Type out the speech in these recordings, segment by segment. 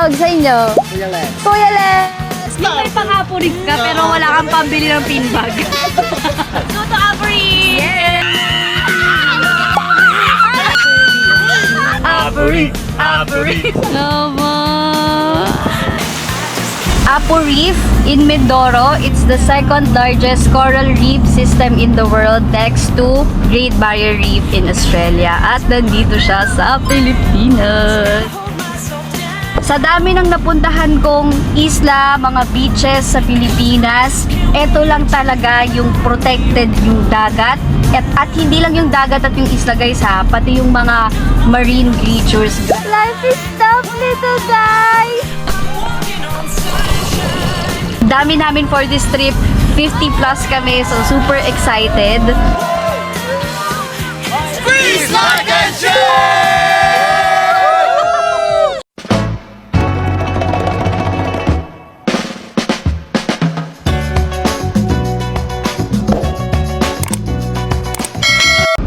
tawag sa inyo? Kuya Les. Kuya Les! May pang-apurig ka pero wala kang pambili ng pin bag. Go to Apurig! Apurig! Apurig! Apo Reef in Mindoro. It's the second largest coral reef system in the world next to Great Barrier Reef in Australia. At nandito siya sa Pilipinas. Sa dami ng napuntahan kong isla, mga beaches sa Pilipinas, eto lang talaga yung protected yung dagat. At hindi lang yung dagat at yung isla guys ha, pati yung mga marine creatures. Life is tough little guys! Dami namin for this trip, 50 plus kami, so super excited. Freeze like a jet!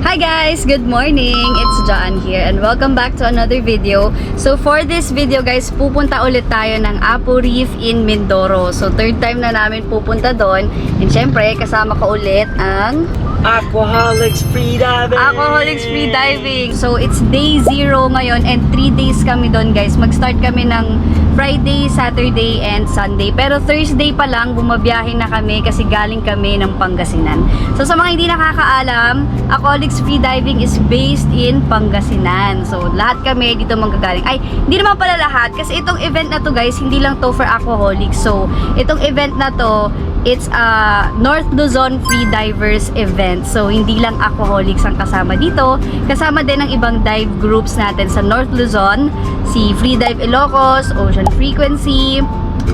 Hi guys! Good morning! It's John here and welcome back to another video. So for this video guys, pupunta ulit tayo ng Apo Reef in Mindoro. So third time na namin pupunta doon. And syempre, kasama ko ulit ang Aquaholics Free Diving! Aquaholics Free Diving. So it's day 0 ngayon and 3 days kami doon guys. Mag-start kami ng Friday, Saturday, and Sunday. Pero Thursday pa lang, bumabiyahe na kami kasi galing kami ng Pangasinan. So sa mga hindi nakakaalam, Aquaholics Free Diving is based in Pangasinan. So lahat kami dito manggagaling. Ay, hindi naman pala lahat kasi itong event na to guys, hindi lang to for Aquaholics. So itong event na to, it's a North Luzon Free Divers event. So hindi lang Aquaholics ang kasama dito. Kasama din ang ibang dive groups natin sa North Luzon, si Free Dive Ilocos, Ocean Frequency.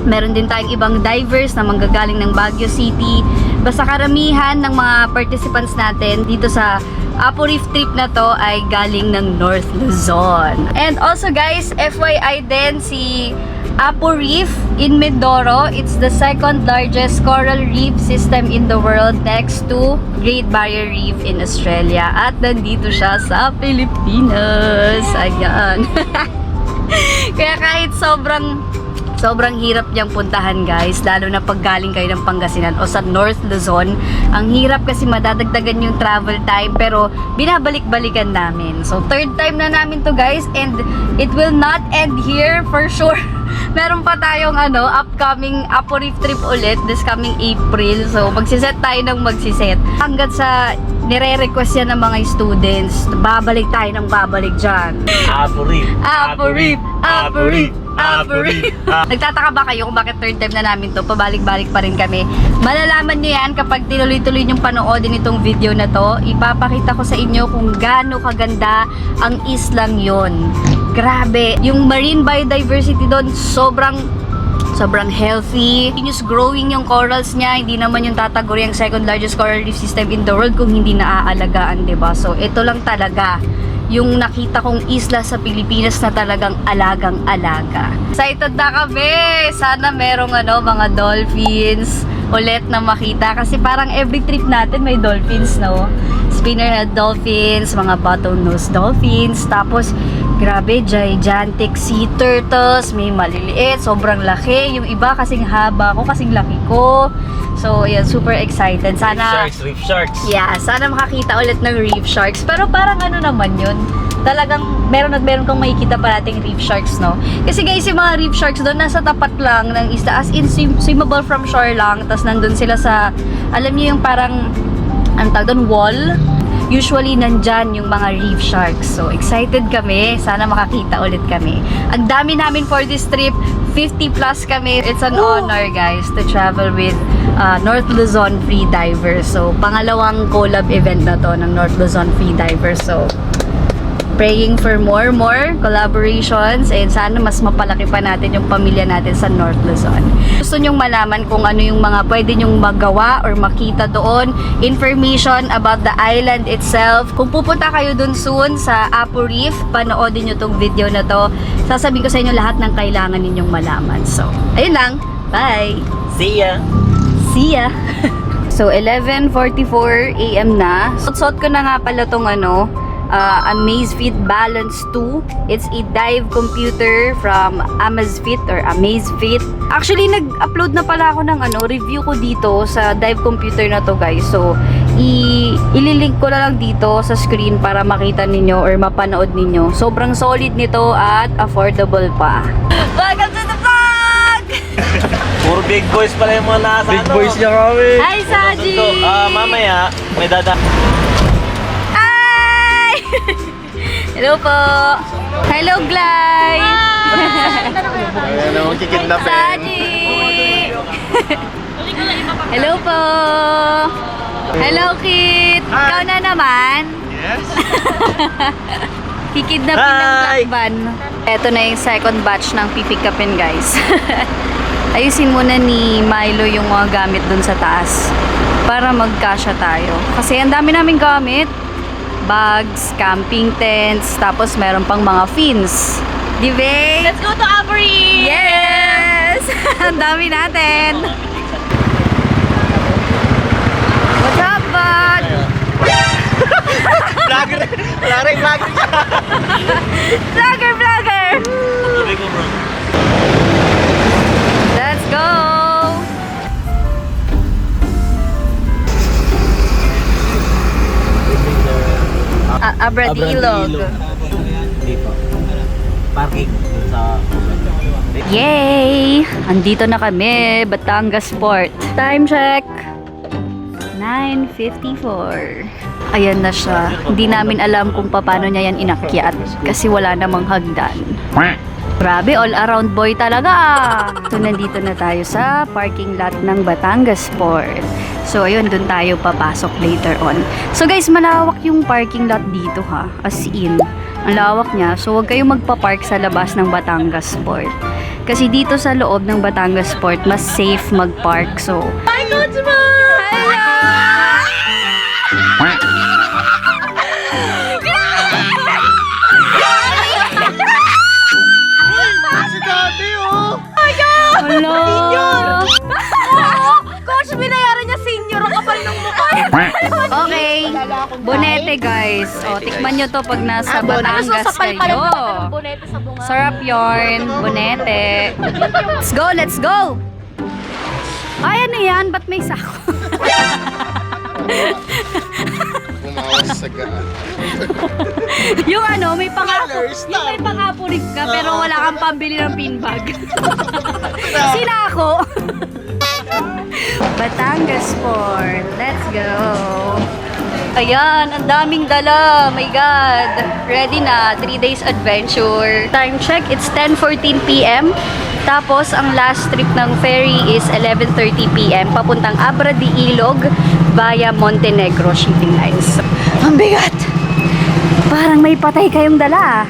Meron din tayong ibang divers na manggagaling ng Baguio City. Basta karamihan ng mga participants natin dito sa Apo Reef trip na to ay galing ng North Luzon. And also guys, FYI din, si Apo Reef in Mindoro, it's the second largest coral reef system in the world next to Great Barrier Reef in Australia. At nandito siya sa Pilipinas. Ayan. Kaya kahit sobrang hirap niyang puntahan guys, lalo na pag galing kayo ng Pangasinan o sa North Luzon, ang hirap kasi madadagdagan yung travel time, pero binabalik-balikan namin. So third time na namin to guys, and it will not end here for sure. Meron pa tayong upcoming Apo Reef trip ulit this coming April. So magsiset tayo ng magsiset hanggat sa nire-request yan ng mga students. Babalik tayo ng babalik dyan. Apo Reef! Apo Reef! Apo Reef! Apo Reef! Nagtataka ba kayo kung bakit third time na namin to? Pabalik-balik pa rin kami. Malalaman nyo yan kapag tinuloy-tuloy nyong panoodin itong video na to. Ipapakita ko sa inyo kung gaano kaganda ang islang yon. Grabe! Yung marine biodiversity doon, sobrang healthy. Continuous growing yung corals niya. Hindi naman yung tataguri ang second largest coral reef system in the world kung hindi naaalagaan, diba? So, ito lang talaga yung nakita kong isla sa Pilipinas na talagang alagang-alaga. Excited na kami! Sana merong mga dolphins ulit na makita. Kasi parang every trip natin may dolphins, no? Spinnerhead dolphins, mga bottlenose dolphins. Tapos, grabe, gigantic sea turtles. May maliliit, sobrang laki. Yung iba kasing haba ko, kasing laki ko. So, yan, super excited. Sana, Reef Sharks! yeah, sana makakita ulit ng reef sharks. Pero parang naman yun. Talagang meron kang makikita parating reef sharks, no? Kasi guys, yung mga reef sharks doon, nasa tapat lang ng isla. As in, swimmable from shore lang. Tapos nandun sila sa, alam niyo yung parang, ang tawag doon, wall. Usually, nandyan yung mga reef sharks. So, excited kami. Sana makakita ulit kami. Ang dami namin for this trip. 50 plus kami. It's an honor, guys, to travel with North Luzon Free Divers. So, pangalawang collab event na to ng North Luzon Free Divers. So, praying for more collaborations and sana mas mapalaki pa natin yung pamilya natin sa North Luzon. Gusto nyong malaman kung ano yung mga pwede nyong magawa or makita doon, information about the island itself. Kung pupunta kayo dun soon sa Apo Reef, panoodin nyo tong video na to. Sasabihin ko sa inyo lahat ng kailangan ninyong malaman. So, ayun lang. Bye! See ya! See ya! So, 11:44 AM na. Suot ko na nga pala tong Amazfit Balance 2. It's a dive computer from Amazfit or Amazfit. Actually, nag-upload na pala ako ng review ko dito sa dive computer na to, guys. So, ililink ko na lang dito sa screen para makita ninyo or mapanood ninyo. Sobrang solid nito at affordable pa. Welcome to the vlog! Puro big boys pala yung mga nasa Big boys niya kami. Hi, Saji! Mamaya, may dada. Hi! Hello po! Hello, Glay! Ayan o, kikidnapin. Saji! Hello po! Hello, Kit! Ikaw na naman? Yes. Kikidnapin ng Hi! black van. Ito na yung second batch ng pipick upin, guys. Ayusin muna ni Milo yung mga gamit dun sa taas para magkasya tayo. Kasi ang dami naming gamit. Bags, camping tents, tapos meron pang mga fins. Di ba? Let's go to Avery! Yes! Ang dami natin! What's up, bud? Vlogger! Wala rin vlogger! Vlogger, vlogger! Tuloy ko, bro. Let's go! Abra de Ilog. Dito. Parking sa... Yay! Andito na kami, Batangas Port. Time check! 9:54. Ayan na siya. Hindi namin alam kung paano niya yan inakyat kasi wala namang hagdan. Grabe, all around boy talaga. So, nandito na tayo sa parking lot ng Batangas Port. So, ayun, dun tayo papasok later on. So, guys, malawak yung parking lot dito, ha. As in, ang lawak niya. So, huwag kayong magpa-park sa labas ng Batangas Port. Kasi dito sa loob ng Batangas Port, mas safe mag-park. So, Hi, Coach Mo! Si Daddy, oh! hello! Coach, binayaran niya senior. Ang kapal ng mukha. Okay, bonete guys. O, tikman nyo to pag nasa Batangas kayo. Bonete sa bunga. Sarap yarn, bonete. Let's go, let's go! Ay, ano yan? Ba't may sako? Bumawas sa gaan. Yung may pangapo. Yung may pangapurik ka pero wala kang pambili ng pin bag. Sinako. Batangas Port. Let's go. Ayan, ang daming dala. My God. Ready na. 3 days adventure. Time check, it's 10:14 p.m. Tapos, ang last trip ng ferry is 11:30 p.m. papuntang Abra de Ilog via Montenegro Shipping Lines. Ang bigat! Parang may patay kayong dala.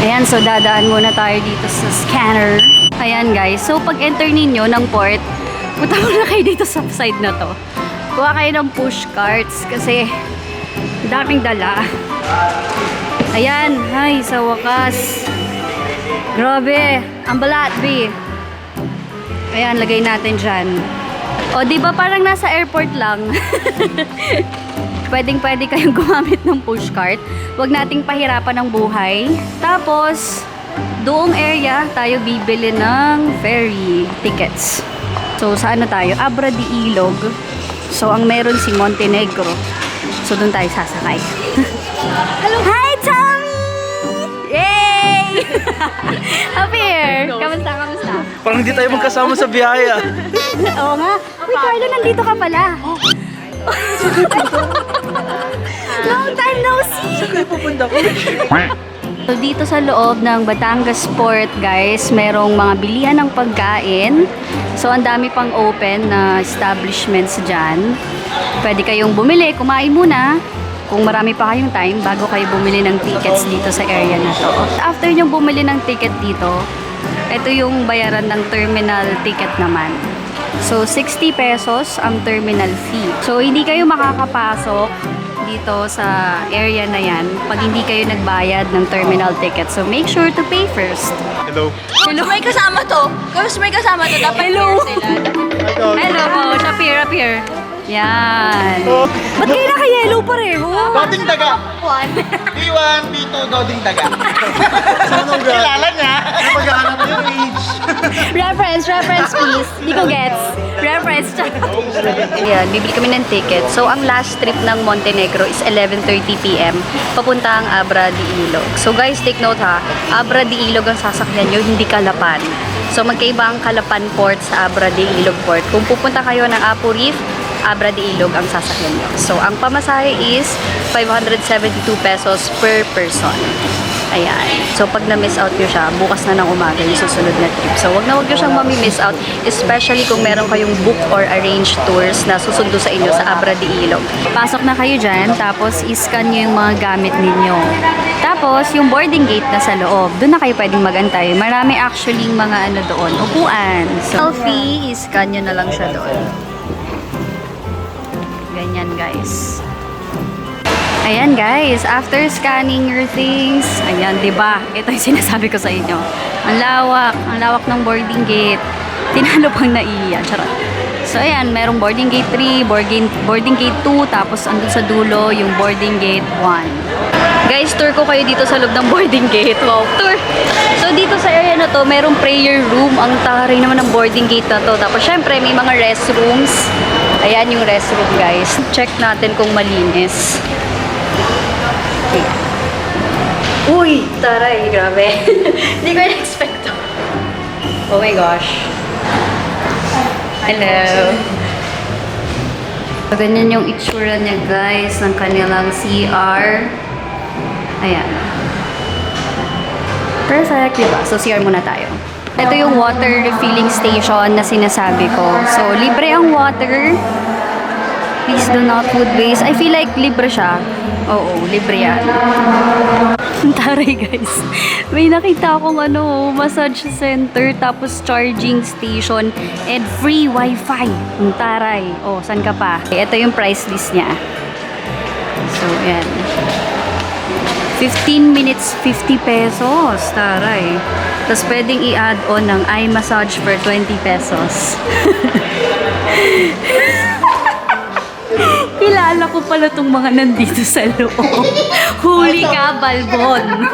Ayan, so dadaan muna tayo dito sa scanner. Ayan guys, so pag enter ninyo ng port, punta muna kayo dito sa side na to. Kuha kayo ng push carts kasi daming dala. Ayan, hi, sa wakas. Grabe, ang balat, B. Ayan, lagay natin dyan. O, di ba parang nasa airport lang? Pwedeng-pwede kayong gumamit ng pushcart. Huwag nating pahirapan ng buhay. Tapos, doong area, tayo bibili ng ferry tickets. So, saan na tayo? Abra de Ilog. So, ang meron si Montenegro. So, doon tayo sasakay. Hello! Hi, Tommy! Yay! Up here! Kamusta, kamusta? Parang hindi tayo magkasama sa biyahe, ah. Oo nga. Uy, Carlo, nandito ka pala. Long time no see! Saan kayo pupunta ko? So, dito sa loob ng Batangas Port, guys, merong mga bilihan ng pagkain. So, ang dami pang open na establishments dyan. Pwede kayong bumili, kumain muna. Kung marami pa kayong time, bago kayo bumili ng tickets dito sa area na to. After nyo bumili ng ticket dito, ito yung bayaran ng terminal ticket naman. So, 60 pesos ang terminal fee. So, hindi kayo makakapasok dito sa area na yan pag hindi kayo nagbayad ng terminal ticket. So, make sure to pay first. Hello. Hello. May kasama to. Coach, may kasama to. Dapat Hello. sila. Hello po, Shapir, up here. Yan. Ba't kayo naka-yellow pareho? Doding daga. Iwan dito, Doding daga. Kilala niya. Maghanap yung age. Reference please. Hindi ko gets. Reference. Ayan, bibili kami ng ticket. So, ang last trip ng Montenegro is 11:30 p.m. Papuntang Abra de Ilog. So, guys, take note ha. Abra de Ilog ang sasakyan nyo, hindi Calapan. So, magkaiba ang Calapan Port sa Abra de Ilog Port. Kung pupunta kayo ng Apo Reef, Abra de Ilog ang sasakyan nyo. So, ang pamasahe is 572 pesos per person. Ayan. So, pag na-miss out nyo siya, bukas na ng umaga yung susunod na trip. So, wag nyo siyang mami-miss out, especially kung meron kayong book or arranged tours na susundo sa inyo sa Abra de Ilog. Pasok na kayo dyan, tapos iscan nyo yung mga gamit ninyo. Tapos, yung boarding gate na sa loob, doon na kayo pwedeng magantay. Marami actually mga ano doon, upuan. So, selfie, iscan nyo na lang siya doon. Ganyan, guys. Ayan, guys. After scanning your things, ayan, diba? Ito yung sinasabi ko sa inyo. Ang lawak ng boarding gate. Tinalo pang naiiyan. Charot. So, ayan, merong boarding gate 3, boarding gate 2, tapos andun sa dulo, yung boarding gate 1. Guys, tour ko kayo dito sa loob ng boarding gate. Wow, tour! So, dito sa area na to, merong prayer room. Ang taray naman ng boarding gate na to. Tapos, syempre, may mga restrooms. Ayan yung restroom, guys. Check natin kung malinis. Ayan. Uy! Taray, grabe. Hindi ko in-expect to. Oh my gosh. Hello. So, ganyan yung itsura niya, guys, ng kanilang CR. Ayan. Perfect, diba? So, CR muna tayo. Ito yung water refilling station na sinasabi ko. So, libre ang water. Please do not food waste. I feel like libre siya. Oo, libre yan. Taray, guys. May nakita akong massage center, tapos charging station, and free wifi. Ang taray. Oh, saan ka pa? Ito yung price list niya. So, yan. 15 minutes, 50 pesos. Taray. Tapos pwedeng i-add on ng eye massage for 20 pesos. Kilala ko pala tong mga nandito sa loob. Huli ka, Balbon.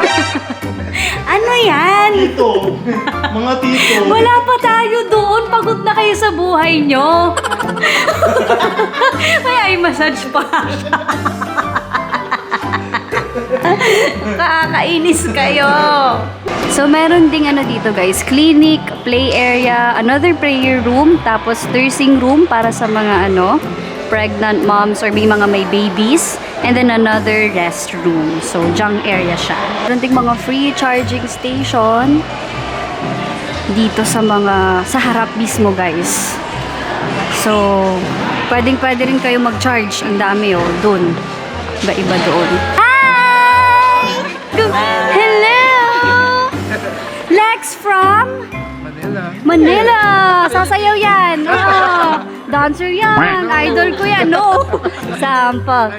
Ano yan? Tito. Mga tito. Wala pa tayo doon. Pagod na kayo sa buhay nyo. May eye massage pa. Kakainis kayo. So, meron ding dito, guys. Clinic, play area, another prayer room, tapos nursing room para sa mga pregnant moms or may mga may babies, and then another restroom. So, junk area siya. Meron ding mga free charging station dito sa harap mismo, guys. So, pwede rin kayo mag-charge. Ang dami, dun. Iba doon. Hi! Hello! Lex from? Manila! Sasayaw yan! Oh, dancer yan! Idol ko yan! No! Sample!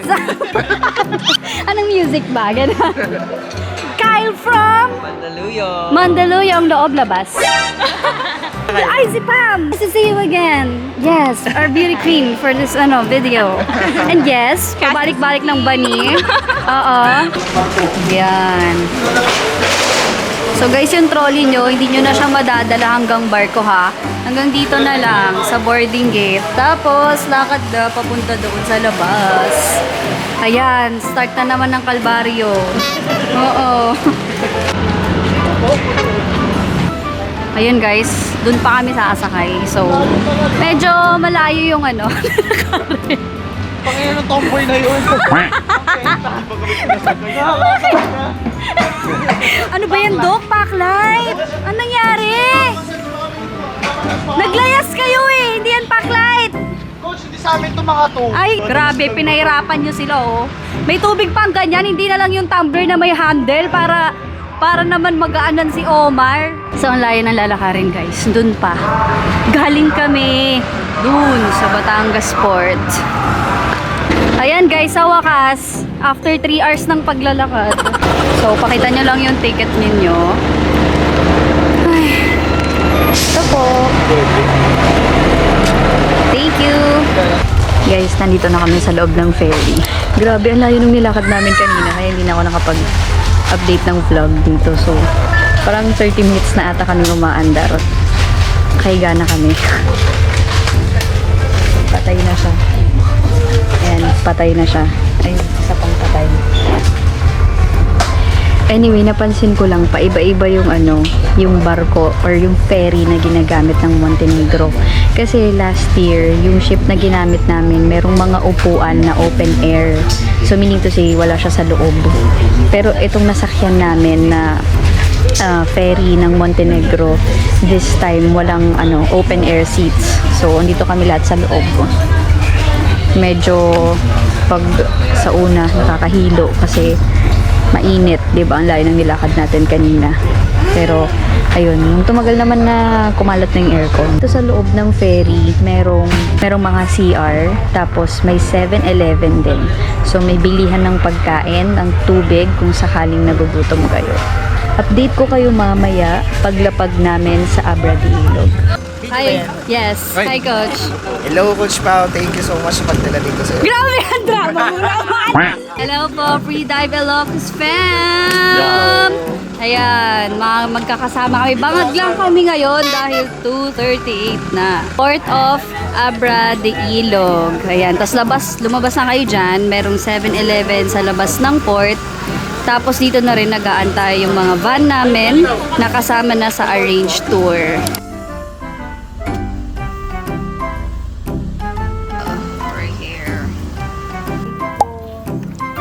Anong music ba? Kyle from? Mandaluyong. Mandaluyong, loob, labas. Ay, si Pam! Nice to see you again. Yes, our beauty queen for this video. And yes, pabalik-balik ng bani. Oo. Yan. So guys, yung trolley nyo, hindi nyo na siya madadala hanggang barko ha. Hanggang dito na lang, sa boarding gate. Tapos, lakad na papunta doon sa labas. Ayan, start na naman ng kalbaryo. Oo. Ayun guys, dun pa kami sasakay. So, medyo malayo yung Panginoon ng tomboy na yun. Ano ba yan, Doc? Backlight? Anong nangyari? Naglayas kayo eh! Hindi yan backlight! Coach, hindi sa amin ito mga to. Ay, grabe, pinahirapan nyo sila oh. May tubig pang ganyan, hindi na lang yung tumbler na may handle para naman magaanan si Omar. So, ang layo ng lalakarin guys, dun pa. Galing kami dun sa Batangas Port. Ayan guys, sa wakas, after 3 hours ng paglalakad. So, pakita nyo lang yung ticket ninyo. Ay, ito po. Thank you. Guys, nandito na kami sa loob ng ferry. Grabe, ang layo nung nilakad namin kanina, kaya hindi na ako nakapag-update ng vlog dito. So, parang 30 minutes na ata kami umaandar. Kahiga na kami. Patay na siya. Ayan, patay na siya. Ay, isa pang patay. Anyway, napansin ko lang, paiba-iba yung yung barko or yung ferry na ginagamit ng Montenegro. Kasi last year, yung ship na ginamit namin, merong mga upuan na open air. So, meaning to say, wala siya sa loob. Pero itong nasakyan namin na ferry ng Montenegro, this time, walang open air seats. So, andito kami lahat sa loob. Medyo, pag sa una, nakakahilo kasi mainit, di ba? Ang layo ng nilakad natin kanina. Pero, ayun, nung tumagal naman na kumalat na yung aircon. Ito sa loob ng ferry, merong mga CR, tapos may 7-Eleven din. So, may bilihan ng pagkain, ng tubig, kung sakaling nagugutom kayo. Update ko kayo mamaya paglapag namin sa Abra de Ilog. Hi. Yes. Hi, Coach. Hello, Coach Pao. Thank you so much sa pagdala dito sa Grabe ang drama mo naman! Hello po, Free Dive Ilocos fam! Ayan, magkakasama kami. Bangag lang kami ngayon dahil 2:38 na. Port of Abra de Ilog. Ayan, tapos lumabas na kayo dyan. Merong 7-Eleven sa labas ng port. Tapos dito na rin nag-aantay yung mga van namin na kasama na sa arranged tour.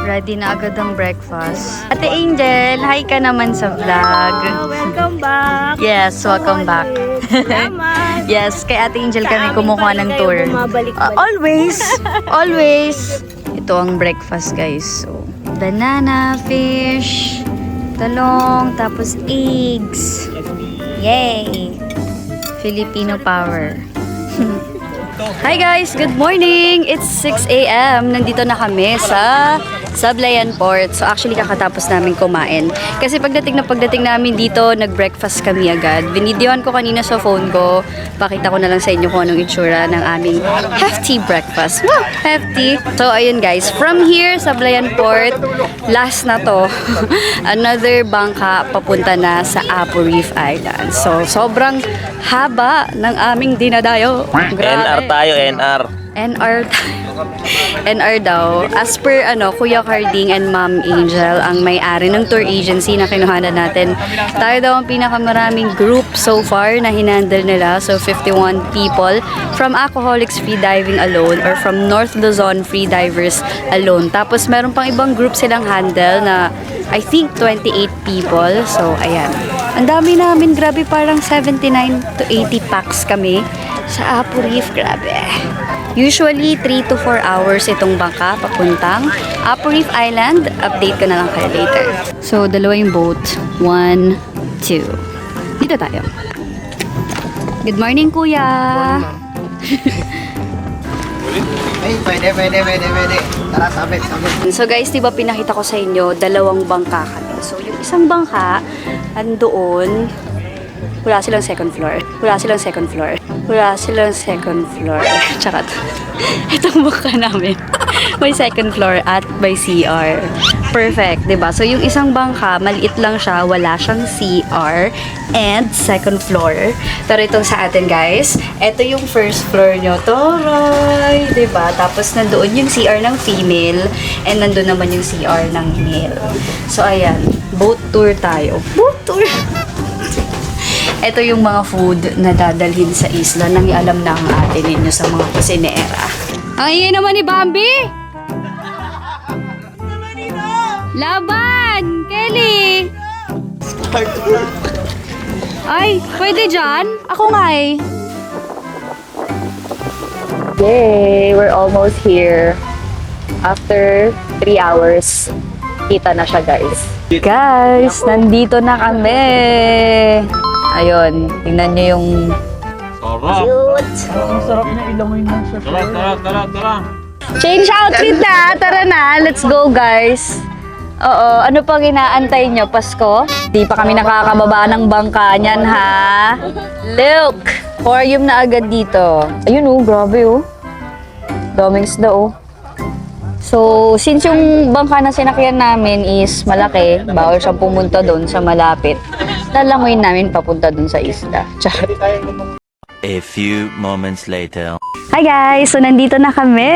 Ready na agad ang breakfast. Ate Angel, hi ka naman sa vlog. Welcome back. Yes, welcome back. Salamat. Yes, kay Ate Angel kami kumukuha ng Kayo tour. bumabalik-balik. Always! Always! Ito ang breakfast, guys. So, banana, fish, talong, tapos eggs. Yay! Filipino power. Hi guys! Good morning! It's 6 a.m. Nandito na kami sa Sablayan Port. So actually kakatapos namin kumain. Kasi pagdating namin dito, nag-breakfast kami agad. Binidyohan ko kanina sa phone ko. Pakita ko na lang sa inyo kung anong itsura ng aming hefty breakfast. Wow! Hefty! So ayun guys, from here, Sablayan Port, last na to. Another bangka papunta na sa Apo Reef Island. So sobrang haba ng aming dinadayo. NR tayo, NR. NR daw. As per Kuya Carding and Ma'am Angel, ang may-ari ng tour agency na kinuhanan natin. Tayo daw ang pinakamaraming group so far na hinandle nila. So 51 people from Alcoholics Free Diving alone or from North Luzon Free Divers alone. Tapos meron pang ibang group silang handle na I think 28 people. So ayan. Ang dami namin, grabe, parang 79 to 80 packs kami sa Apo Reef, grabe. Usually, 3 to 4 hours itong bangka papuntang Apo Reef Island. Update ko na lang kayo later. So, dalawa yung boat. 1, 2. Dito tayo. Good morning, Kuya! Ay, pwede. Tara, sabit. So guys, diba pinakita ko sa inyo, dalawang bangka kami. So, yung isang bangka, andoon, wala silang second floor. Charot. Itong bangka namin, may second floor at may CR. Perfect, diba? So, yung isang bangka, maliit lang siya, wala siyang CR and second floor. Pero itong sa atin, guys, ito yung first floor nyo. Toroy! Diba? Tapos, nandoon yung CR ng female and nandoon naman yung CR ng male. So, ayan. Boat tour tayo. Boat tour! Ito yung mga food na dadalhin sa isla nang ialam na ang atin ninyo sa mga kusinera. Ang ingay naman ni Bambi! Laban! Kelly! Ay, pwede dyan? Ako nga eh. Yay! We're almost here. After 3 hours, kita na siya, guys. Guys, nandito na kami! Ayun, tingnan nyo yung cute. Ang sarap na ilangoy na siya. Tara. Change outfit na! Tara na! Let's go, guys! Oo, ano pang inaantay nyo? Pasko? Di pa kami nakakababa ng bangka niyan, ha? Look! Aquarium na agad dito. Ayun, oh, grabe, oh. Daming isda, oh. So, since yung bangka na sinakyan namin is malaki, bawal siyang pumunta doon sa malapit, lalangoyin namin papunta doon sa isda. Charot. A few moments later. Hi guys! So, nandito na kami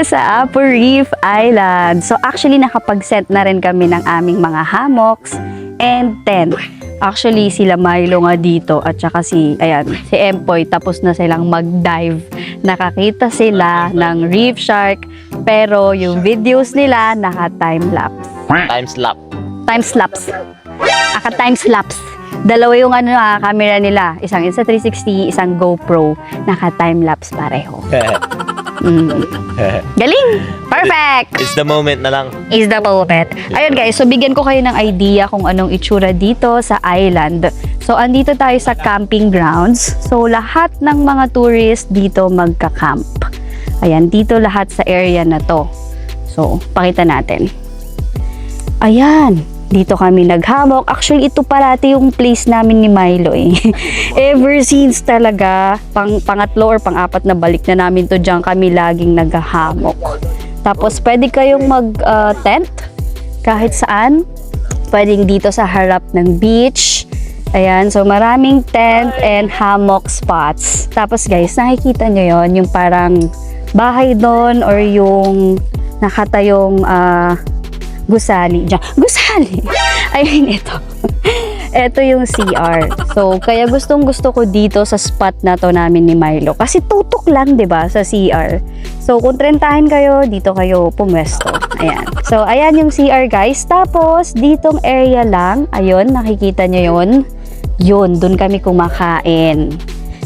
sa Apo Reef Island. So, actually, nakapag-set na rin kami ng aming mga hammocks and tent. Actually, sila Milo nga dito at saka si Empoy, tapos na silang mag-dive. Nakakita sila ng reef shark, pero yung videos nila naka-time-lapse. Time-slap. Aka-time-lapse. Dalawa yung camera nila. Isang Insta360, isang GoPro. Naka-time-lapse pareho. Galing! Perfect! It's the moment na lang. Is the moment. Ayun guys, so bigyan ko kayo ng idea kung anong itsura dito sa island. So, andito tayo sa camping grounds. So, lahat ng mga tourist dito magka-camp. Ayan, dito lahat sa area na to. So, pakita natin. Ayan, dito kami naghammock. Actually, ito parati yung place namin ni Milo eh. Ever since talaga, pangatlo or pang-apat na balik na namin to, dyan kami laging naghahammock. Tapos, pwede kayong mag-tent kahit saan. Pwedeng dito sa harap ng beach. Ayan, so maraming tent and hammock spots. Tapos guys, nakikita nyo yon yung parang bahay doon or yung nakatayong gusali. Diyan. Gusali! Ayun, ito. Ito yung CR. So, kaya gustong-gusto ko dito sa spot na to namin ni Milo. Kasi tutok lang, 'di ba, sa CR. So, kung trentahin kayo, dito kayo pumwesto. Ayan. So, ayan yung CR, guys. Tapos, ditong area lang, ayun, nakikita nyo yun. Yun, dun kami kumakain.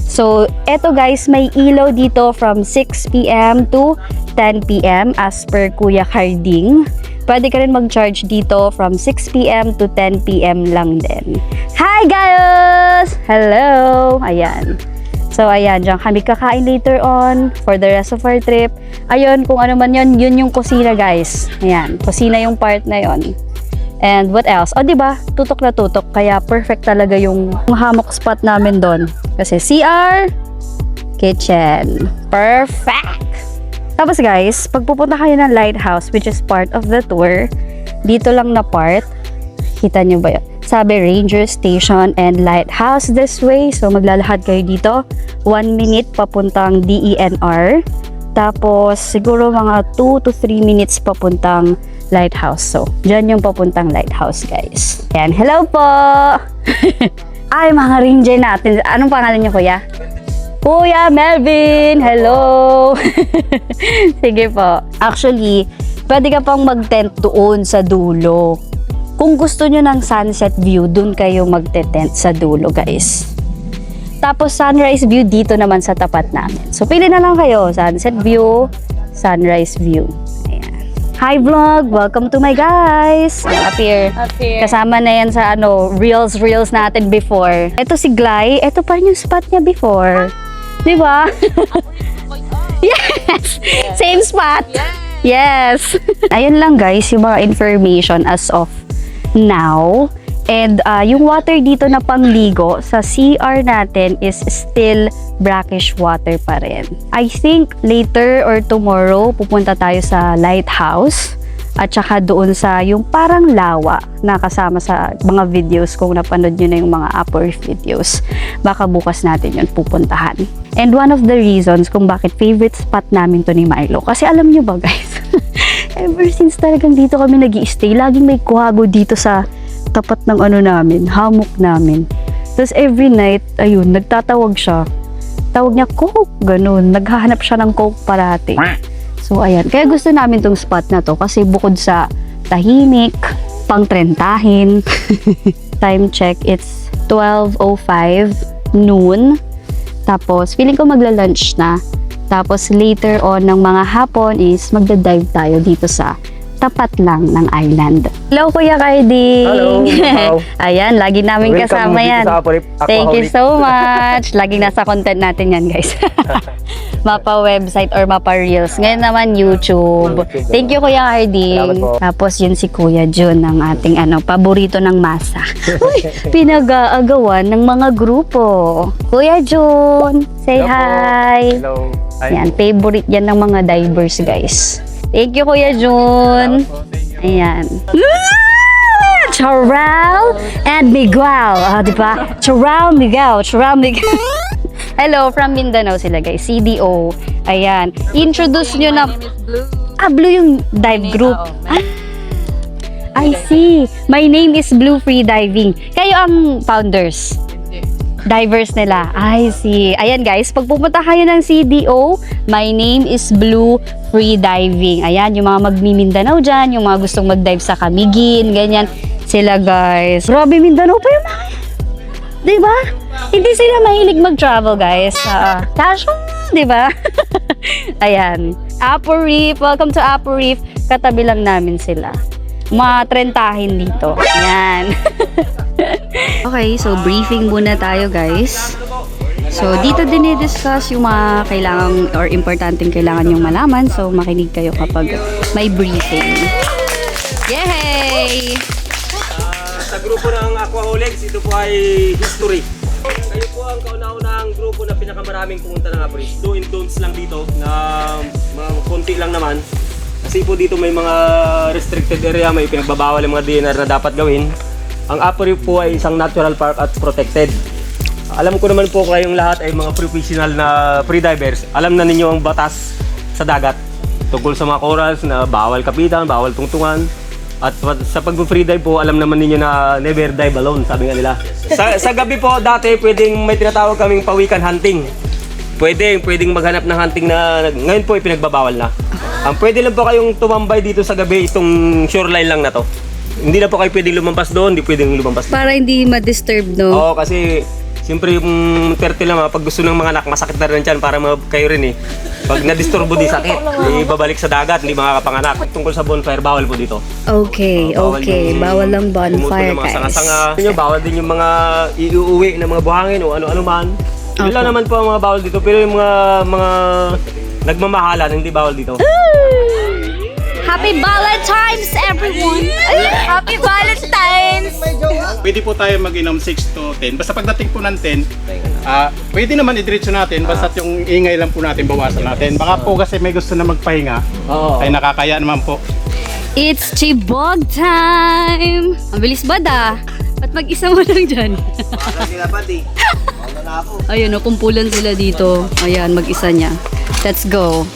So, eto guys, may ilaw dito from 6 p.m. to 10 p.m. as per Kuya Carding. Pwede ka rin mag-charge dito from 6 p.m. to 10 p.m. lang din. Hi guys! Hello! Ayan. So, ayan, dyan kami kakain later on for the rest of our trip. Ayun, kung ano man yun, yun yung kusina guys. Ayan, kusina yung part na yun. And what else? O, diba? Tutok na tutok. Kaya perfect talaga yung hammock spot namin doon. Kasi CR, kitchen. Perfect! Tapos guys, pag pupunta kayo ng lighthouse, which is part of the tour, dito lang na part, kita nyo ba yun? Sabi, Ranger Station and Lighthouse this way. So, maglalakad kayo dito. 1 minute papuntang DENR. Tapos, siguro mga 2 to 3 minutes papuntang lighthouse. So, dyan yung papuntang lighthouse, guys. Ayan, hello po! Ay, mga ranger natin. Anong pangalan niyo, kuya? Kuya Melvin! Hello! Sige po. Actually, pwede ka pang mag-tent doon sa dulo. Kung gusto nyo ng sunset view, dun kayo magte-tent sa dulo, guys. Tapos, sunrise view dito naman sa tapat namin. So, pili na lang kayo. Sunset view, sunrise view. Ayan. Hi vlog! Welcome to my guys! Up here. Kasama na yan sa reels natin before. Ito si Glay. Ito pa rin yung spot niya before. Diba? Yes! Same spot! Yes! Ayun lang guys, yung mga information as of now. And yung water dito na pangligo sa CR natin is still brackish water pa rin. I think later or tomorrow pupunta tayo sa lighthouse at saka doon sa yung parang lawa na kasama sa mga videos kung napanood nyo na yung mga upper videos. Baka bukas natin yun pupuntahan. And one of the reasons kung bakit favorite spot namin to ni Milo, kasi alam nyo ba guys, ever since talagang dito kami nag-i-stay, laging may kuhago dito sa tapat ng namin, hammock namin. Tapos every night, ayun, nagtatawag siya. Tawag niya, Coke, ganun. Naghahanap siya ng Coke parati. So, ayan. Kaya gusto namin tong spot na to kasi bukod sa tahimik, pang-trentahin. Time check, it's 12:05 noon. Tapos, feeling ko magla-lunch na. Tapos, later on ng mga hapon is magda-dive tayo dito sa tapat lang ng island. Hello, Kuya Cardi! Hello, Mapaw. Ayan, lagi namin kasama yan. Thank you so much. Laging nasa content natin yan, guys. Mapa website or Mapa Reels. Ngayon naman, YouTube. Thank you, Kuya Cardi. Salamat po. Tapos yun si Kuya Jun, ang ating paborito ng masa. Uy, pinag-aagawan ng mga grupo. Kuya Jun, say hi! Hello. Yan, favorite yan ng mga divers, guys. Thank you, Kuya Jun. Ayan. Charal and Miguel. Diba? Charal, Miguel. Hello, from Mindanao sila, guys. CDO. Ayan. Introduce nyo na... Blue yung dive group. I see. My name is Blue Free Diving. Kayo ang founders. Divers nila. I see. Ayan, guys. Pag pupunta kayo ng CDO, my name is Blue Free Diving. Ayan, yung mga magmi-Mindanao dyan, yung mga gustong mag-dive sa Camiguin, ganyan. Sila, guys. Grabe, Mindanao pa yung mga... Diba? Hindi sila mahilig mag-travel, guys. Casual, diba? Ayan. Apo Reef. Welcome to Apo Reef. Katabi lang namin sila. Matrentahin dito. Ayan. Okay, so briefing muna tayo, guys. So, dito din i-discuss yung mga kailangan or importanteng kailangan yung malaman. So, makinig kayo kapag may briefing. Yay! Sa grupo ng Aquaholics, ito po ay history. Kayo po ang kauna-unahang grupo na pinakamaraming pumunta ng Apo Reef. Do and don'ts lang dito na mga konti lang naman. Kasi po dito may mga restricted area, may pinagbabawal yung mga DNR na dapat gawin. Ang Apo Reef po ay isang natural park at protected. Alam ko naman po kayong lahat ay mga professional na freedivers. Alam na ninyo ang batas sa dagat tungkol sa mga corals na bawal kapitan, bawal tungtungan. At sa pag-freedive po, alam naman ninyo na never dive alone, sabi nga nila. Sa gabi po, dati pwedeng may tinatawag kaming pawikan hunting. Pwedeng maghanap ng hunting na ngayon po ay pinagbabawal na. Ang pwede lang po kayong tumambay dito sa gabi, itong shoreline lang na to. Hindi na po kayo pwedeng lumampas doon, hindi pwedeng lumampas doon. Para hindi ma-disturb, no? Oo, kasi siyempre yung turtle lang, pag gusto ng mga anak, masakit na rin yan para kayo rin eh. Pag na-disturbo di sakit, babalik sa dagat, hindi makakapanganak. Tungkol sa bonfire, bawal po dito. Okay, okay. Bawal lang bonfire, mga guys. sanga-sanga. Bawal din yung mga iuuwi na mga buhangin o ano-ano man. Yun lang naman po ang mga bawal dito, pero yung mga nagmamahalan, hindi bawal dito. Happy Valentine's, everyone! Happy Valentine's! Pwede po tayo mag-inom 6 to 10. Basta pagdating po ng 10, pwede naman idiretso natin. Basta yung ingay lang po natin, bawasan natin. Baka po kasi may gusto na magpahinga, ay nakakaya naman po. It's Chibog time! Ang bilis ba da? Ba't mag-isa mo lang dyan? Ayun, kumpulan sila dito. Ayan, mag-isa niya. Let's go.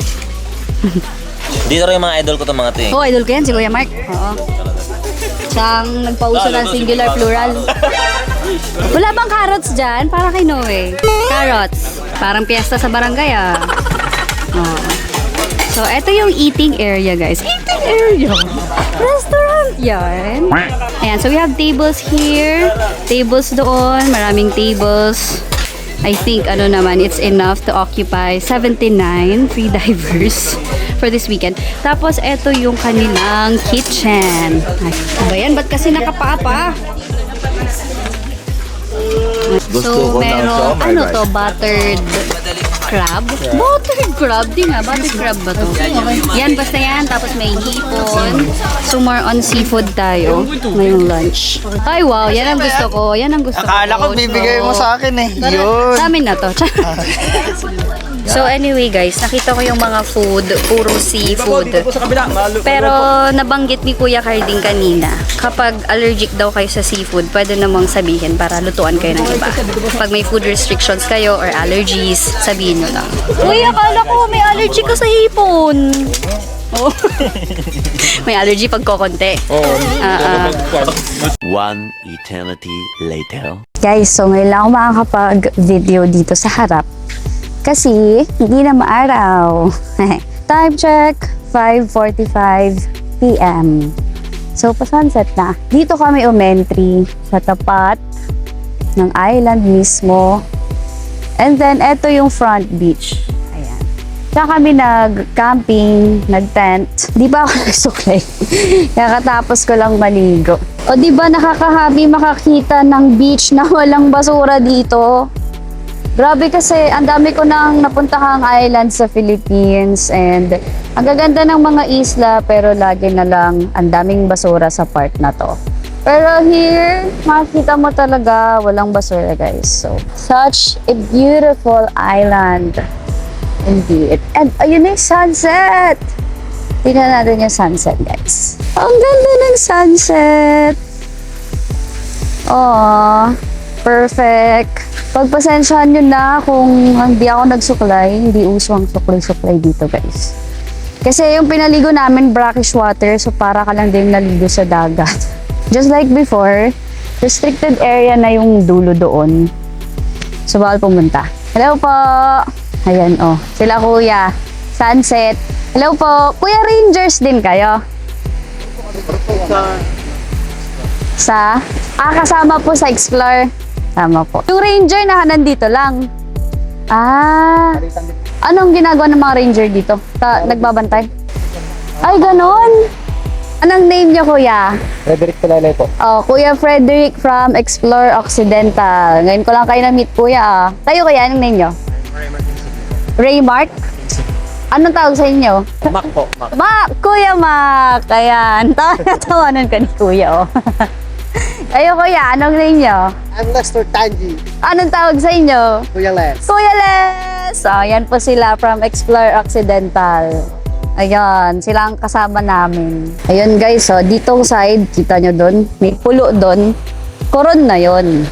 Dito rin yung mga idol ko itong mga to eh. Oh, idol ko yan, si Kuya Mark. Oo. Siyang nagpauso ng singular plural. Wala bang carrots dyan? Para kay Noe. Carrots. Parang piyesta sa barangay Oh. So, eto yung eating area, guys. Eating area! Restaurant yan. Ayan, so we have tables here. Tables doon. Maraming tables. I think, it's enough to occupy 79 free divers for this weekend. Tapos, eto yung kanilang kitchen. Ay, ba yan? Ba't kasi nakapapa? So, meron, buttered crab? Buttered crab? Di nga, buttered crab ba to? Yan, basta yan. Tapos may hipon. So, more on seafood tayo ngayong lunch. Ay, wow. Yan ang gusto ko. Yan ang gusto ko. Akala ko bibigay mo sa akin eh. Yun. Sa amin na to. So anyway guys, nakita ko yung mga food, puro seafood. Pero nabanggit ni Kuya Carding kanina, kapag allergic daw kayo sa seafood, pwede namang sabihin para lutuan kayo ng iba. Pag may food restrictions kayo or allergies, sabihin nyo lang. Uy, akala ko may allergy ka sa hipon. Oh. May allergy pag kokonti. One eternity later. Guys, so ngayon lang ako makakapag-video dito sa harap. Kasi hindi na maaraw. Time check, 5:45 PM. So, pa-sunset na. Dito kami umentry sa tapat ng island mismo. And then, eto yung front beach. Ayan. Saka kami nag-camping, nag-tent. Di ba ako nagsuklay? Kakatapos ko lang maligo. O di ba nakaka-happy makakita ng beach na walang basura dito? Grabe kasi ang dami ko nang napuntahang island sa Philippines and ang gaganda ng mga isla pero lagi na lang ang daming basura sa part na to. Pero here, makikita mo talaga walang basura guys. So, such a beautiful island. Indeed. And ayun na yung sunset! Tingnan natin yung sunset, guys. Ang ganda ng sunset! Oh, perfect. Pagpasensyahan nyo na kung hindi ako nagsuklay, hindi uso ang suklay-suklay dito, guys. Kasi yung pinaligo namin, brackish water, so para ka lang din naligo sa dagat. Just like before, restricted area na yung dulo doon. So, bawal pumunta. Hello po! Ayan, oh. Sila kuya. Sunset. Hello po. Kuya, Rangers din kayo? Kasama po sa Explore. Tama po. Yung Ranger na nandito lang. Anong ginagawa ng mga Ranger dito? Nagbabantay? Ay, ganon. Anong name niyo, kuya? Frederick Pilalay po. Oh, Kuya Frederick from Explore Occidental. Ngayon ko lang kayo na-meet, kuya. Tayo, kuya, anong name niyo? Raymark? Anong tawag sa inyo? Mac po. Mac! Kuya Mac! Ayan. Tawanan ka ni kuya, oh. Kayo, kuya, anong name nyo? I'm Lester Tanji. Anong tawag sa inyo? Kuya Les. Kuya Les! Oh, yan po sila from Explore Occidental. Ayan, sila ang kasama namin. Ayun guys, so ditong side, kita nyo doon, may pulo doon. Coron na yon.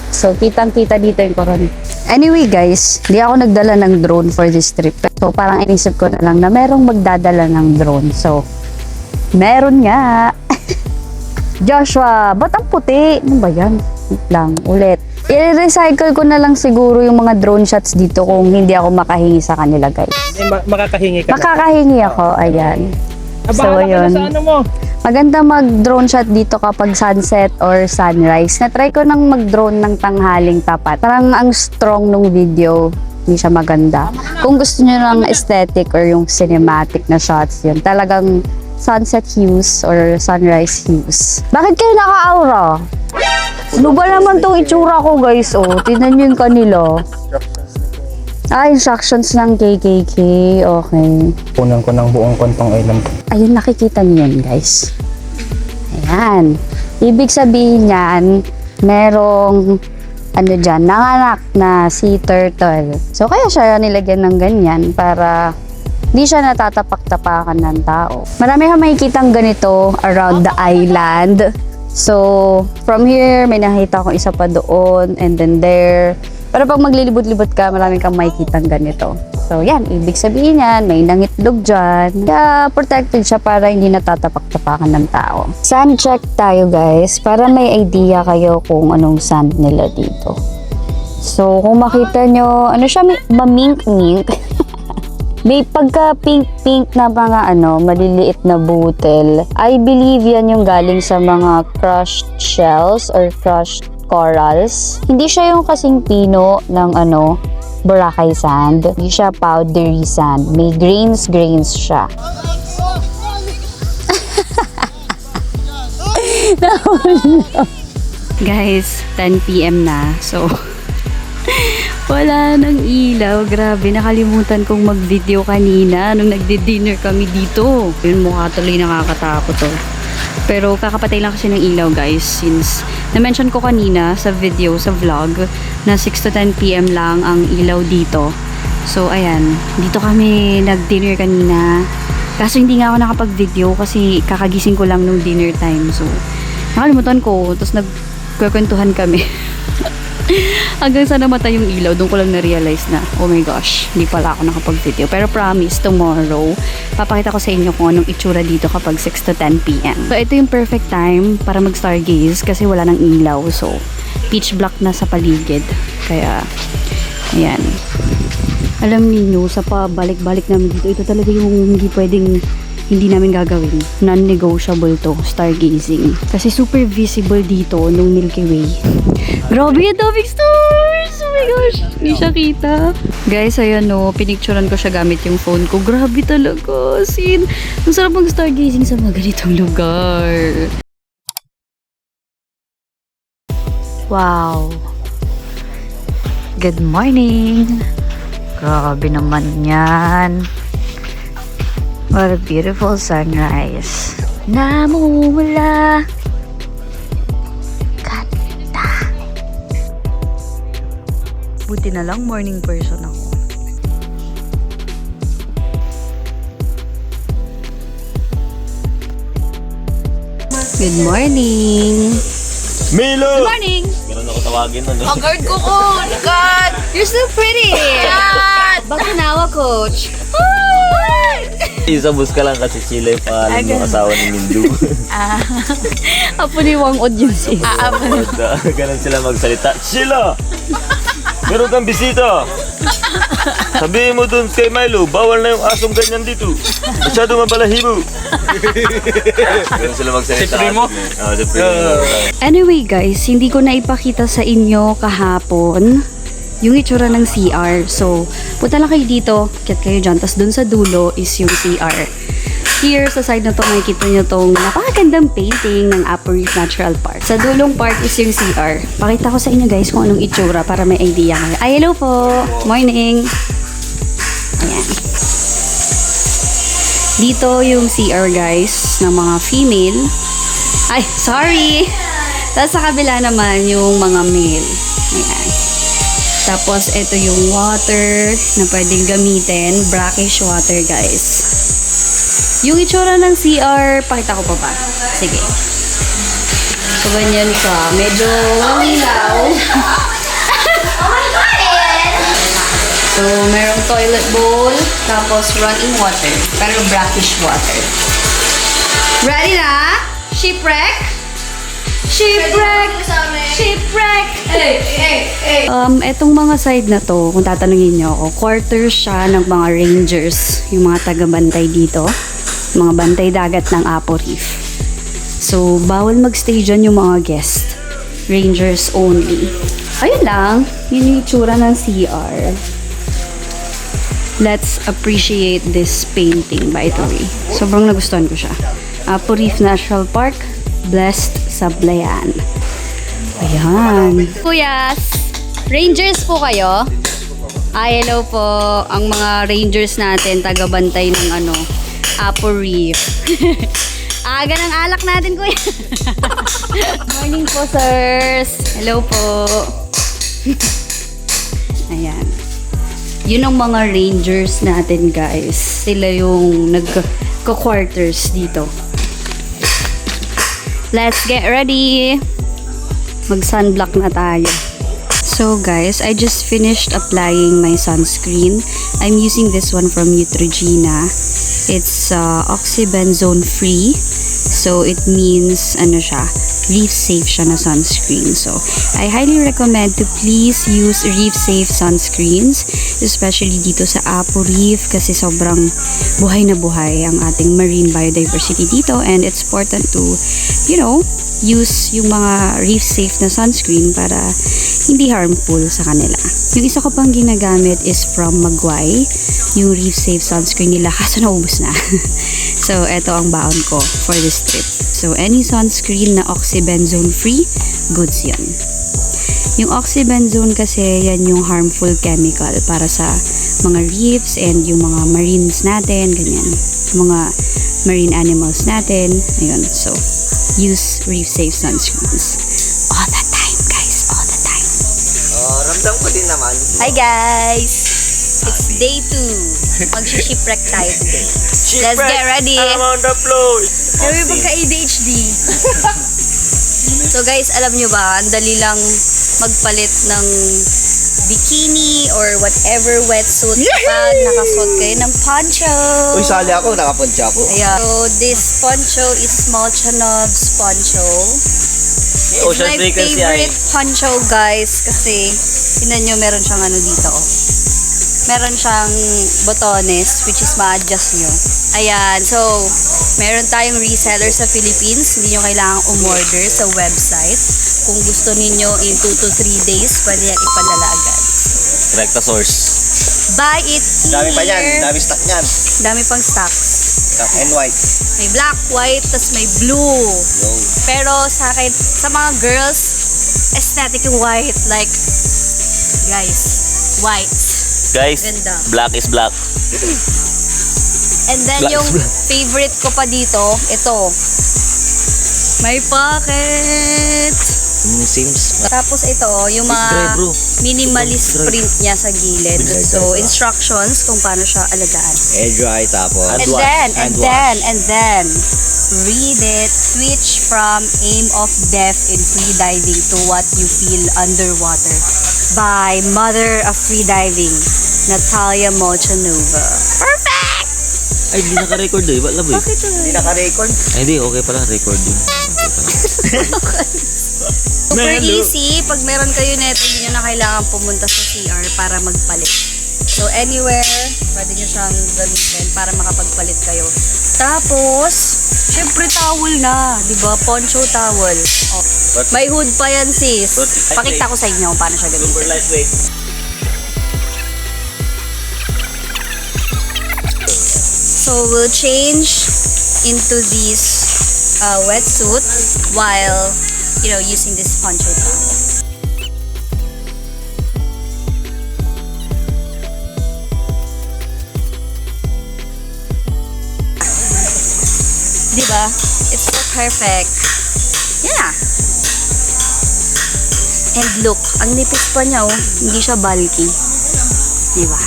So, kitang-kita dito yung Coron. Anyway guys, di ako nagdala ng drone for this trip. So, parang inisip ko na lang na merong magdadala ng drone. So, meron nga. Joshua, ba't ang puti? Ano ba yan? Wait lang, ulit. I-recycle ko na lang siguro yung mga drone shots dito kung hindi ako makahingi sa kanila guys. Makakahingi ka Makakahingi ako, ayan. So, yun. Maganda mag-drone shot dito kapag sunset or sunrise. Na-try ko nang mag-drone ng tanghaling tapat. Parang ang strong nung video, hindi siya maganda. Kung gusto nyo ng aesthetic or yung cinematic na shots, yun. Talagang sunset hues or sunrise hues. Bakit kayo naka-aura? Ano ba naman tong itsura ko guys? Oh, tignan nyo yung kanila. Instructions ng KKK. Okay. Punan ko ng buong kontong island. Ayun, nakikita niyo yun, guys. Ayan. Ibig sabihin yan, merong, nanganak na sea turtle. So, kaya siya nilagyan ng ganyan para hindi siya natatapak-tapakan ng tao. Marami kang makikitang ganito around the island. So, from here, may nakita akong isa pa doon, and then there. Pero pag maglilibot-libot ka, marami kang makikitang ganito. So, yan. Ibig sabihin yan, may nangitlog dyan. Kaya, protected siya para hindi natatapak-tapakan ng tao. Sand check tayo, guys. Para may idea kayo kung anong sand nila dito. So, kung makita nyo, ano siya, mamink-mink. May pagka-pink-pink na mga maliliit na butil. I believe yan yung galing sa mga crushed shells or crushed corals. Hindi siya yung kasing pino ng Boracay sand. Hindi siya powdery sand. May grains siya. Guys, 10 PM na. So, wala nang ilaw. Grabe, nakalimutan kong mag-video kanina nung nagdi-dinner kami dito. Yun, mukha tuloy nakakatakot to. Pero kakapatay lang kasi ng ilaw guys, since na-mention ko kanina sa video, sa vlog, na 6 to 10 PM lang ang ilaw dito. So ayan, dito kami nag-dinner kanina. Kaso hindi nga ako nakapag-video kasi kakagising ko lang nung dinner time. So nakalimutan ko, tapos nagkwentuhan kami. Hanggang sa namatay yung ilaw, doon ko lang na-realize na, oh my gosh, hindi pala ako nakapag-video. Pero promise, tomorrow, papakita ko sa inyo kung anong itsura dito kapag 6 to 10 PM. So, ito yung perfect time para mag-stargaze kasi wala nang ilaw. So, pitch black na sa paligid. Kaya, ayan. Alam niyo sa pabalik-balik namin dito, ito talaga yung hindi pwedeng hindi namin gagawin. Non-negotiable to, stargazing. Kasi super visible dito nung Milky Way. Grabe, ang daming stars! Oh my gosh! Hindi siya kita. Guys, ayan no, pinicturean ko siya gamit yung phone ko. Grabe talaga, sin. Ang sarap mag-stargazing sa mga ganitong lugar. Wow. Good morning. Grabe naman yan. What a beautiful sunrise. Namumula. Ganda. Buti na lang morning person ako. Good morning. Milo! Good morning. Ganun ako tawagin nun. Ang guard ko ko. God. You're so pretty. God. Bakinawa, coach. Isa bus ka lang kasi sila yung pangalan ng asawa ni Mindu. Apo ni Wang Od yun sis. Ganun sila magsalita. Sheila! Meron kang bisita! Sabihin mo dun kay Milo, bawal na yung asong ganyan dito. Masyado mabalahibo. Ganun sila magsalita. Si Primo? Oo, si Primo. Anyway guys, hindi ko na ipakita sa inyo kahapon yung itsura ng CR. So, punta lang kayo dito, kiat kayo dyan. Tapos dun sa dulo is yung CR. Here, sa side na to, makikita nyo tong napakagandang painting ng Upper Reef Natural Park. Sa dulong part is yung CR. Pakita ko sa inyo guys kung anong itsura para may idea kayo. Ay, hello po! Morning! Ayan. Dito yung CR guys, ng mga female. Ay, sorry! Tapos sa kabila naman yung mga male. Ayan. Tapos, ito yung water na pwedeng gamitin. Brackish water, guys. Yung itsura ng CR, pakita ko pa ba? Sige. So, ganyan siya. Medyo ilaw. So, merong toilet bowl. Tapos, running water. Pero brackish water. Ready na? Shipwreck? Shipwreck! Shipwreck! Etong mga side na to, kung tatanungin nyo ako, quarters siya ng mga rangers, yung mga taga-bantay dito, mga bantay dagat ng Apo Reef. So, bawal magstay dyan yung mga guest. Rangers only. Ayun lang, yun yung itsura ng CR. Let's appreciate this painting, by the way. Sobrang nagustuhan ko siya. Apo Reef National Park, Blessed Sablayan. Ayan. Kuyas, Rangers po kayo? Ay, hello po. Ang mga Rangers natin, taga-bantay ng Apo Reef. Aga ng alak natin, kuya. Morning po, sirs. Hello po. Ayan. Yun ang mga Rangers natin, guys. Sila yung nagka-quarters dito. Let's get ready. Mag-sunblock na tayo. So guys, I just finished applying my sunscreen. I'm using this one from Neutrogena. It's oxybenzone free. So it means reef safe siya na sunscreen. So I highly recommend to please use reef safe sunscreens, especially dito sa Apo Reef kasi sobrang buhay na buhay ang ating marine biodiversity dito, and it's important to use yung mga reef safe na sunscreen para hindi harmful sa kanila. Yung isa ko pang ginagamit is from Magway, yung reef safe sunscreen nila, kaso naubos na. So eto ang baon ko for this trip. So any sunscreen na oxybenzone free, goods yun. Yung oxybenzone kasi yan yung harmful chemical para sa mga reefs and yung mga marines natin, ganyan. Mga marine animals natin. Ayun, so use reef safe sunscreens all the time, guys, all the time. Ramdam ko din naman. Hi guys, it's day 2. Mag-shipwreck tayo today. Let's get ready. I'm on the floor. Sabi pagka-ADHD. So guys, alam nyo ba, ang dali lang magpalit ng bikini or whatever wetsuit pag nakasuot kayo ng poncho. Uy, sali ako, nakapuncha ako. Ayan. So this poncho is Molchanov's poncho. It's Ocean my Frequency favorite poncho, guys, kasi tingnan nyo, meron siyang dito. Meron siyang botones which is ma-adjust nyo. Ayan. So, meron tayong reseller sa Philippines. Hindi nyo kailangang umorder sa website. Kung gusto ninyo in 2 to 3 days, pwede yan ipadala agad. Recta source. Buy it Dami pa yan. here. Dami stock yan. Dami pang stocks. Stock and white. May black, white, tas may blue. Yo. Pero sa akin, sa mga girls, aesthetic yung white. Like, guys, white. Guys, Ganda. black is black. And then Black yung is black. favorite ko pa dito, ito. May pocket. Seems. Tapos ito, yung mga bro. minimalist print niya sa gilid. So, instructions kung paano siya alagaan. Air dry tapos. And then, read it. Switch from aim of death in freediving to what you feel underwater. By Mother of Freediving, Natalia Mochanova. Perfect! Ay, hindi naka-record eh. Ba't labo eh? Bakit Hindi naka-record. Ay, hindi. Okay pala. Record din. Super easy. Pag meron kayo neto, hindi nyo na kailangan pumunta sa CR para magpalit. So, anywhere, pwede nyo siyang gamitin para makapagpalit kayo. Tapos, syempre towel na. Diba? Poncho towel. Oh. May hood pa yan, sis. Pakita ko sa inyo kung paano siya gamitin. Super lightweight. So, we'll change into this wetsuit while, using this poncho towel. Diba? It's so perfect. Yeah. And look, ang nipis pa niya, oh. Hindi siya bulky. Diba?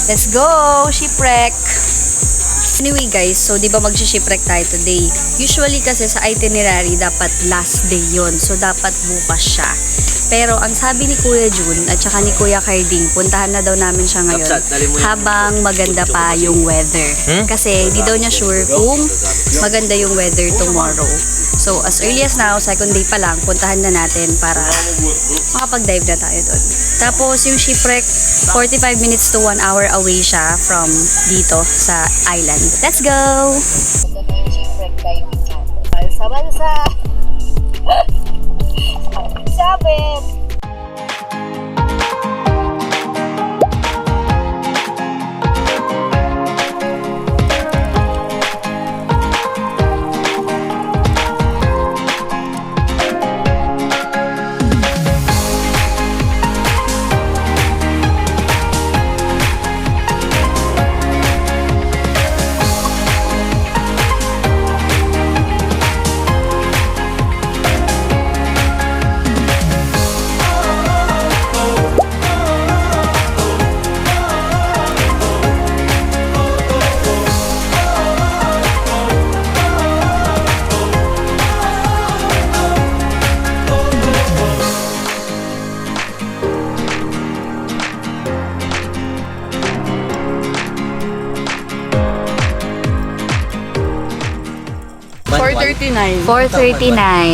Let's go! Shipwreck! Anyway guys, so di ba mag-shipwreck tayo today? Usually kasi sa itinerary dapat last day yon, so dapat bukas siya. Pero ang sabi ni Kuya Jun at saka ni Kuya Carding, puntahan na daw namin siya ngayon habang maganda pa yung weather. Kasi di daw niya sure kung maganda yung weather tomorrow. So as early as now, second day pa lang, puntahan na natin para makapag-dive na tayo doon. Tapos yung shipwreck, 45 minutes to 1 hour away siya from dito sa island. Let's go! Ito na yung shipwreck diving natin. Balsa-balsa! Sabit!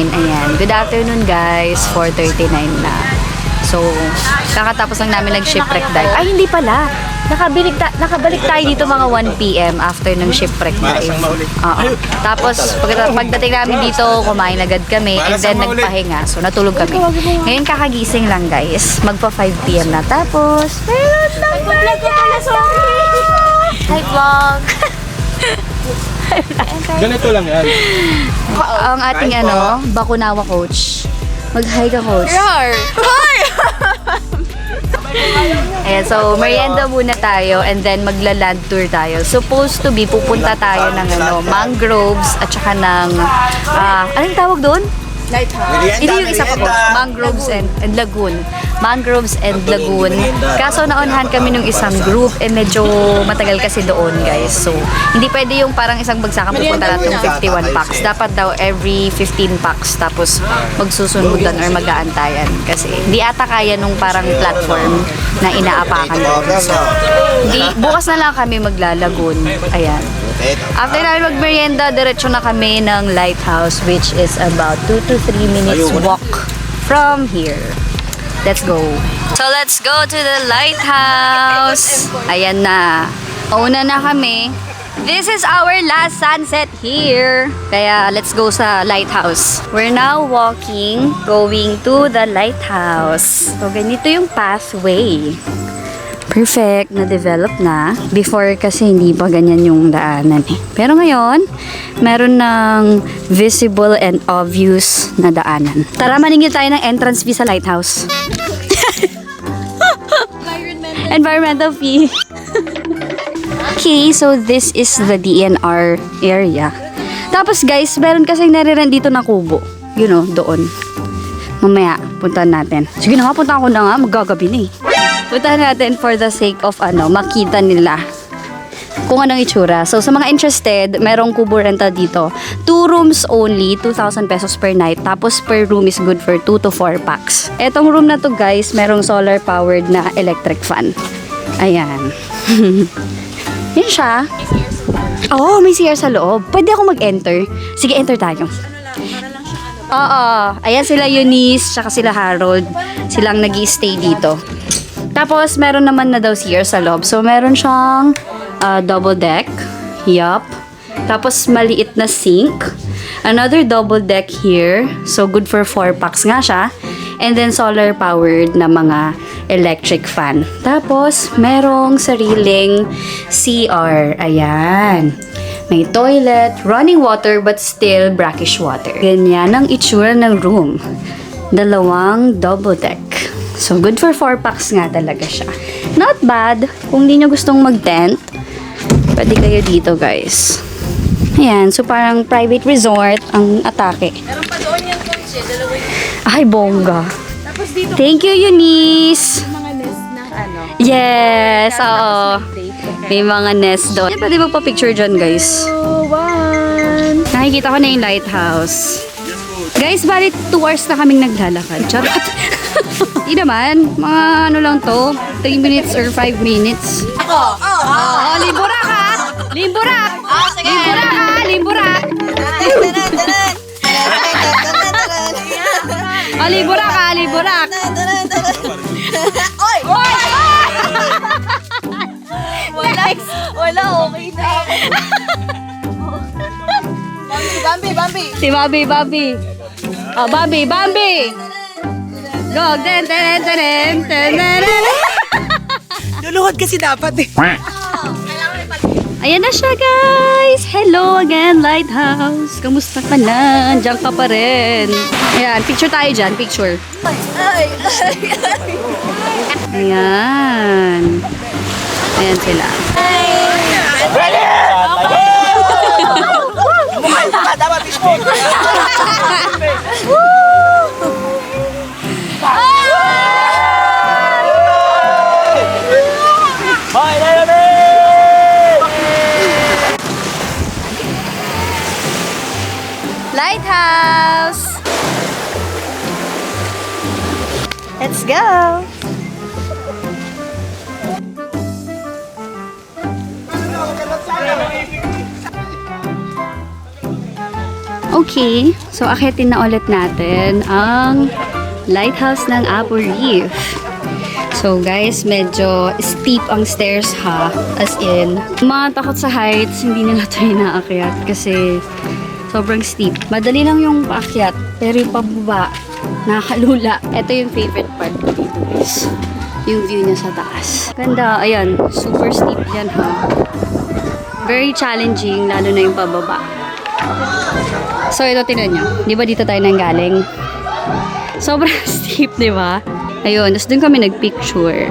Ayan. Good afternoon guys. 4:39 na. So, kakatapos lang namin nag-shipwreck dive. Ay, hindi pala. Nakabalik tayo dito mga 1 p.m. after ng shipwreck dive. Oo. Tapos, pagdating namin dito, kumain agad kami and then nagpahinga. So, natulog kami. Ngayon kakagising lang guys. Magpa 5 p.m. na. Tapos, meron lang pala. Hi vlog! Ganito lang yan. Ang ating Bakunawa coach. Mag-hi ka, coach. Hi! Ayan, so merienda muna tayo and then magla-land tour tayo. Supposed to be, pupunta tayo ng mangroves at saka ng, anong tawag doon? Lighthouse. Hindi yung isa pa po, mangroves and lagoon. Mangroves and lagoon. Kaso naunhan kami nung isang group, medyo matagal kasi doon guys. So, hindi pwede yung parang isang bagsakan pupunta natin ng 51 packs. Dapat daw every 15 packs tapos magsusunod doon or mag-aantayan. Kasi hindi ata kaya nung parang platform na inaapakan doon. So, bukas na lang kami maglalagoon. Ayan. After namin mag-merienda, diretso na kami ng lighthouse which is about 2 to 3 minutes walk from here. Let's go. So let's go to the lighthouse. Ayan na. Una na kami. This is our last sunset here. Kaya let's go sa lighthouse. We're now walking, going to the lighthouse. So ganito yung pathway. Perfect, na-develop na. Before kasi hindi pa ganyan yung daanan eh. Pero ngayon, meron ng visible and obvious na daanan. Tara, maningil tayo ng entrance fee sa lighthouse. Environmental fee. Okay, so this is the DNR area. Tapos guys, meron kasing nariran dito na kubo. You know, doon. Mamaya, puntahan natin. Sige na nga, puntahan ko na nga. Maggagabi na eh. Puntahan natin for the sake of makita nila kung anong itsura. So, sa mga interested, merong kubo rental dito. 2 rooms only, 2,000 pesos per night. Tapos, per room is good for 2 to 4 packs. Etong room na to guys, merong solar-powered na electric fan. Ayan. Yan siya. Oh, may CR sa loob. Pwede ako mag-enter. Sige, enter tayo. Oo. Ayan sila Eunice, tsaka sila Harold. Silang nag-i-stay dito. Tapos, meron naman na daw CR sa loob. So, meron siyang double deck. Yup. Tapos, maliit na sink. Another double deck here. So, good for 4 packs nga siya. And then, solar-powered na mga electric fan. Tapos, merong sariling CR. Ayan. May toilet, running water, but still brackish water. Ganyan ang itsura ng room. 2 double deck. So, good for 4 packs nga talaga siya. Not bad. Kung di nyo gustong mag-tent, pwede kayo dito, guys. Ayan. So, parang private resort ang atake. Meron pa doon yung kotse, dalawa yung Ay, bongga. tapos dito Thank you, Eunice. mga nest ng ano. Yes, oo. May mga nest doon. Pwede magpa-picture dyan, guys. 2, 1. Nakikita ko na yung lighthouse. Guys, bali 2 hours na kaming naglalakad. Charot. Hindi naman. Mga ano lang to. 3 minutes or 5 minutes. Oo, limburak ha! Limburak! Limburak ha! Limburak! Liburak ha! Liburak! Oy! Oy! Wala, okay na. Bambi, Bambi. Si Bobby, Bobby. Oh, Bobby, Bobby! Go! Ten, ten, ten, ten, ten, ten. Luluhod kasi dapat eh. Ayan na siya, guys! Hello again, Lighthouse! Kamusta ka na? Diyan ka pa rin. Ayan, picture tayo dyan. Picture. Ayan. Ayan sila. Lighthouse! Let's go! Okay, so akitin na ulit natin ang lighthouse ng Apo Reef. So guys, medyo steep ang stairs ha. As in, mga takot sa heights, hindi nila ito inaakyat kasi sobrang steep. Madali lang yung paakyat, pero yung pababa, nakakalula. Ito yung favorite part ko dito guys. Yung view niya sa taas. Ganda, ayan, super steep yan ha. Very challenging, lalo na yung pababa. So ito, tinan nyo. Di ba dito tayo nanggaling? Sobrang steep, di ba? Ayun, tapos dun kami nagpicture.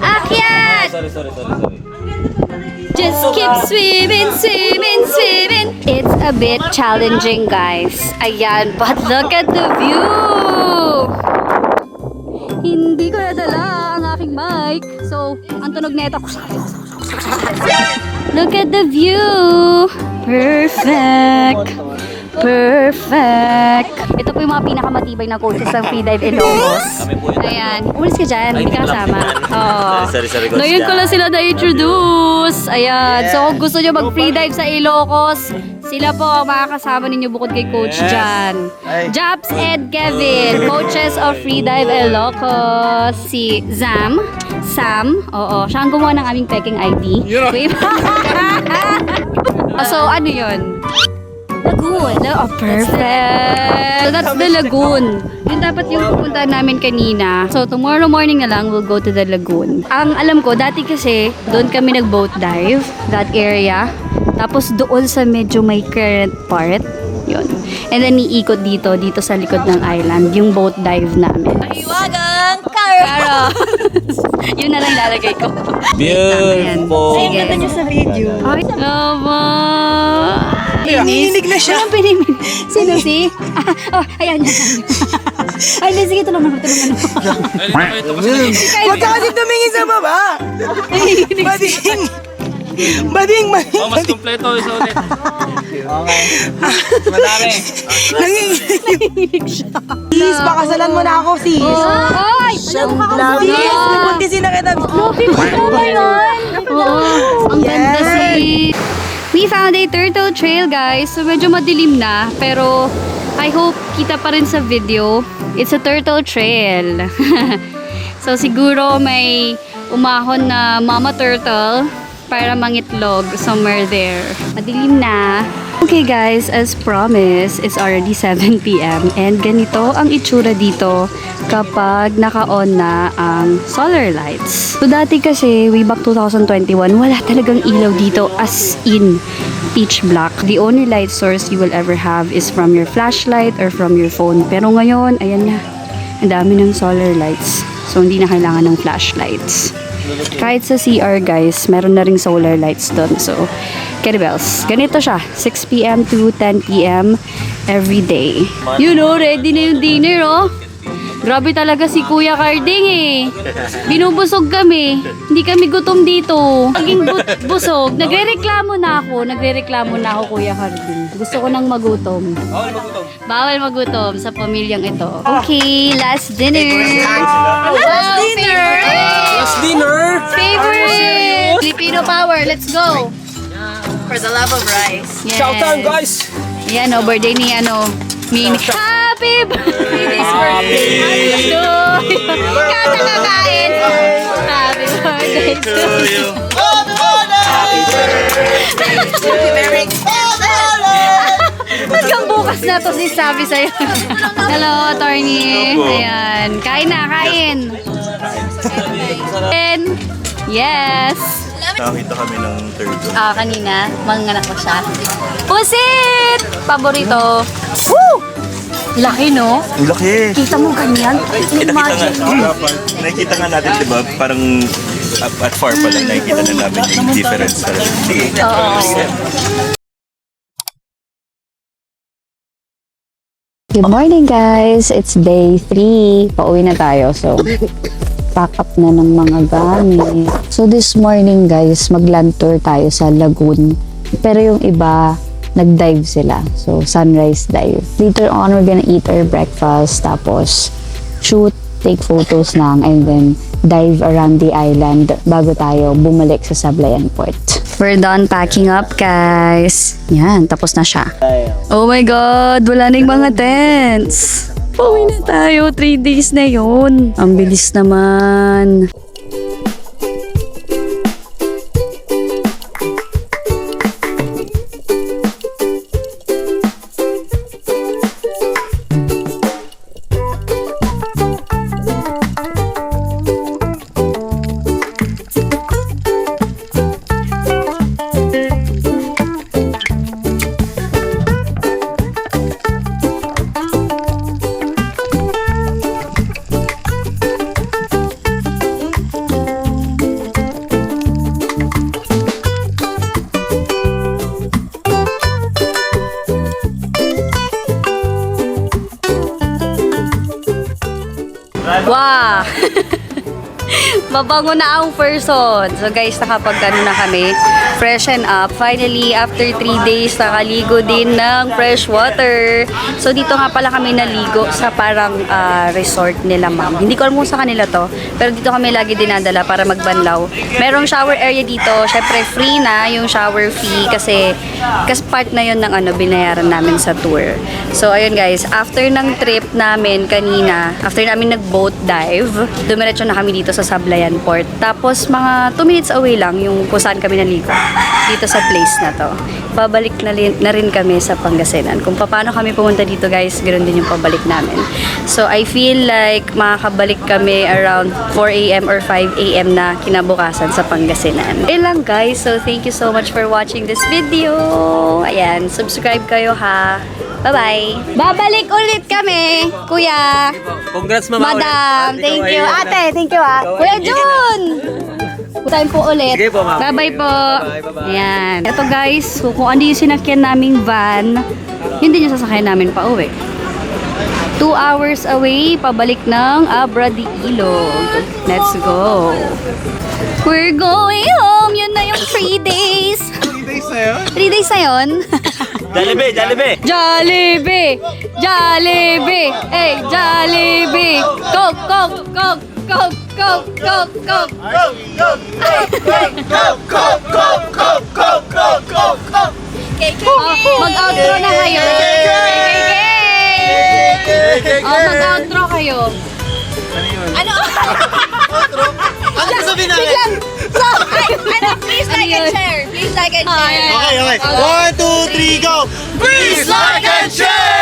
Akyat! Sorry. Just keep swimming, swimming, swimming. It's a bit challenging, guys. Ayan, but look at the view! Hindi ko nadala ang aking mic. So, ang tunog na ito. Look at the view! Perfect! Perfect! Ito po yung mga pinakamatibay na coaches ng Freedive Ilocos. Ayan. Umalis ka dyan. Hindi ka kasama. Oo. Sorry, Ngayon ko lang sila na-introduce. Ayan. So, kung gusto nyo mag-freedive sa Ilocos, Sila po ang makakasama ninyo bukod kay Coach Jan. Japs and Kevin, coaches of Freedive Ilocos. Si Sam, oo, siya ang gumawa ng aming peking ID. Wait. So, ano yun? Lagoon. Oh, perfect. So, that's the lagoon. Yun dapat yung pupuntahan namin kanina. So, tomorrow morning na lang, we'll go to the lagoon. Ang alam ko, dati kasi, doon kami nag-boat dive, that area. Tapos, doon sa medyo may current part. Yun. And then, iikot dito sa likod ng island, yung boat dive namin. Iwagang Karo! Yun na lang ilalagay ko. Beautiful. Sige. Ganda niyo sa video. Ay, lama. Nanginginig na siya. Walang pinimin. Sino si? Oh, ayan. Ay, hindi, sige, tulungan mo. Huwag ka kasi tumingin sa baba. Bading. mas kompleto isa ulit. Nanginginig siya. Sis, pakasalan mo na ako, sis. Ay! Sis, bubuntisin na kita. Oo, ang ganda sis. We found a turtle trail, guys. So, medyo madilim na. Pero, I hope kita pa rin sa video. It's a turtle trail. So, siguro may umahon na mama turtle para mangitlog somewhere there. Madilim na. Okay guys, as promised, it's already 7 p.m. and ganito ang itsura dito kapag naka-on na ang solar lights. So dati kasi, way back 2021, wala talagang ilaw dito as in pitch black. The only light source you will ever have is from your flashlight or from your phone. Pero ngayon, ayan na, ang dami ng solar lights. So hindi na kailangan ng flashlights. Kahit sa CR guys, meron na ring solar lights doon. So, kettlebells. Ganito siya. 6 p.m. to 10 p.m. every day. You know, ready na yung dinner, oh. Grabe talaga si Kuya Carding, eh. Binubusog kami. Hindi kami gutom dito. Naging busog. Nagrereklamo na ako, Kuya Carding. Gusto ko nang magutom. Bawal magutom sa pamilyang ito. Okay, last dinner. Last dinner! Favorite! Filipino power, let's go! For the love of rice. Yes. Shout out guys! Yan o, birthday ni Mini. Happy birthday! Happy birthday! Kata kakain! Happy birthday to you! Hanggang bukas na to si sabi sa'yo. Hello, attorney. Ayan. Kain na, kain. And, yes. Nakakita kami ng turtle. Kanina, manganak ko siya. Pusit! Paborito. Woo! Laki, no? Ang laki! Kita mo ganyan? Nakikita nga natin, di ba? Parang at far pa lang nakikita na namin yung difference talaga. Good morning guys! It's day 3. Pauwi na tayo. So, pack up na ng mga gamit. So, this morning guys, mag-land tour tayo sa lagoon. Pero yung iba, nag-dive sila. So, sunrise dive. Later on, we're gonna eat our breakfast. Tapos, shoot, take photos lang, and then dive around the island bago tayo bumalik sa Sablayan Port. We're done packing up, guys. Yan, tapos na siya. Oh my God, wala na yung mga tents. Pauwi na tayo, 3 days na yun. Ang bilis naman. Wow! Mabango na ang person. So guys, nakapag-ano na kami, freshen up. Finally, after 3 days, nakaligo din ng fresh water. So dito nga pala kami naligo sa parang resort nila, ma'am. Hindi ko alam kung sa kanila to, pero dito kami lagi dinadala para magbanlaw. Merong shower area dito. Syempre, free na yung shower fee kasi part na yun ng binayaran namin sa tour. So ayun guys, after ng trip namin kanina, after namin nag-boat dive, dumiretso na kami dito sa Sablayan Port. Tapos mga 2 minutes away lang yung kung saan kami naligo. Dito sa place na to. Pabalik na rin kami sa Pangasinan. Kung paano kami pumunta dito guys, ganoon din yung pabalik namin. So I feel like makakabalik kami around 4 a.m. or 5 a.m. na kinabukasan sa Pangasinan. Lang guys, so thank you so much for watching this video. Ayan, subscribe kayo ha. Bye-bye. Babalik ulit kami, kuya. Congrats, mama. Madam, thank you. Ate, thank you ah. Kuya Jun! Time po ulit. Sige po, ma'am. Bye-bye po. Bye-bye. Ayan. Ito guys, kung ano yung sinakyan naming van, yun din yung sasakyan namin pa uwi. 2 hours away, pabalik ng Abra de Ilog. Let's go. We're going home. Yun na yung 3 days. 3 days na yun? 3 days na yun. Jollibee, Jollibee. Jollibee! Jollibee! Hey, Jollibee! Coke, Coke, Coke, Coke, Coke, Coke, Coke! Mag-outro na kayo. Mag-outro kayo. Ano? Ano sabihin namin? Biglang! Please like and share. Please like and share. Okay. 1, 2, 3, go! Please like and share!